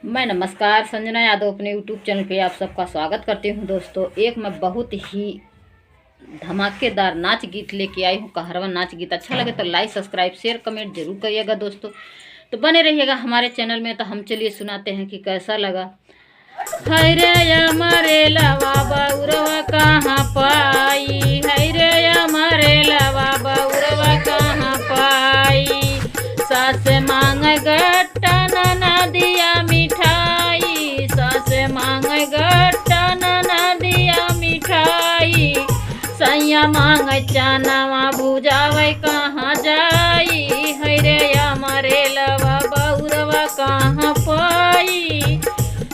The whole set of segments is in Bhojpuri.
मैं नमस्कार संजना यादव अपने यूट्यूब चैनल पे आप सबका स्वागत करती हूँ। दोस्तों, एक मैं बहुत ही धमाकेदार नाच गीत लेके आई हूँ। कहरवा नाच गीत अच्छा लगे तो लाइक सब्सक्राइब शेयर कमेंट जरूर करिएगा दोस्तों। तो बने रहिएगा हमारे चैनल में। तो हम चलिए सुनाते हैं कि कैसा लगा। है रे हमारे लवा बउरवा कहाँ पाई, है रे हमारे लवा बउरवा कहाँ पाई। सास मांग गट्टा ना दिया मिठाई, सास मांग गट्टा ना दिया मिठाई। सैया मांग चनावा भुजावे कहाँ जाई, है रे हमारे लवा बउरवा कहाँ पाई,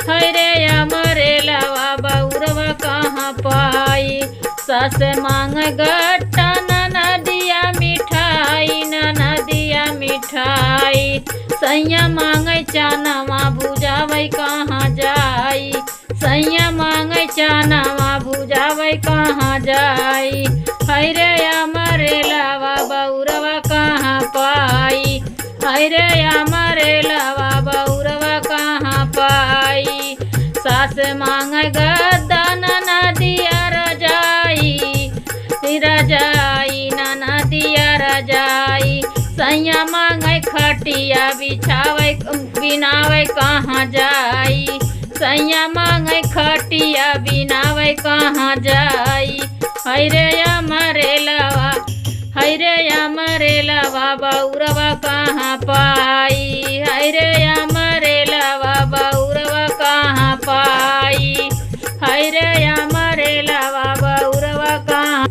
है रे हमारे लवा बउरवा कहाँ पाई। सास मांग गट्टा ना दिया मिठाई, ना दिया मिठाई। सैया मांग चनावा भुजावे कहाँ जाई, सैया मांग चनावा भुजावे कहाँ जाई। है रे हमारे लवा बउरवा कहाँ पाई, है रे हमारे लवा बउरवा कहाँ पाई। सास मांग गद्दा ना दिया रजाई, रजाई ना दिया रजाई। सैया मांग खटिया बिछावे बिनावे कहाँ जाई, सैया मांग खटिया बिनावे कहाँ जाई। है रे हमारे लवा, है रे हमारे लवा बउरवा कहाँ पाई, है रे हमारे लवा बउरवा कहाँ पाई, है रे हमारे लवा बउरवा कहाँ।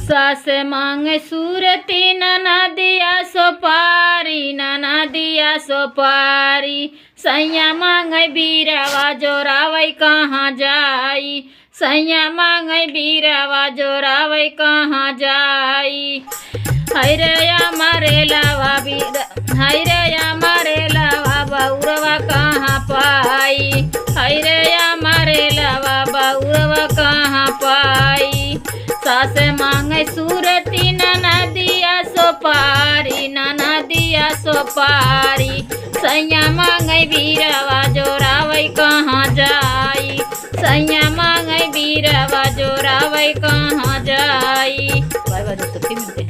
सास मांग सूरती ना दिया सोपारी, ना दिया सोपारी। सैया मांग बीरावा जोरावे कहाँ जाई, सैया मांग बीरावा जोरावे कहाँ जाई। है रे हमारे लवा है रे हमारे लवा बउरवा कहाँ पाई, है रे हमारे लवा बउरवा कहाँ पाई। सास मांग सूरती ना दिया सोपारी, ना दिया सोपारी। सैया मांग बीरावा जोरावे कहाँ जाई, सैया मांग बीरावा जोरावे कहाँ जाई। बाय बाय दोस्तों, फिर मिलते हैं।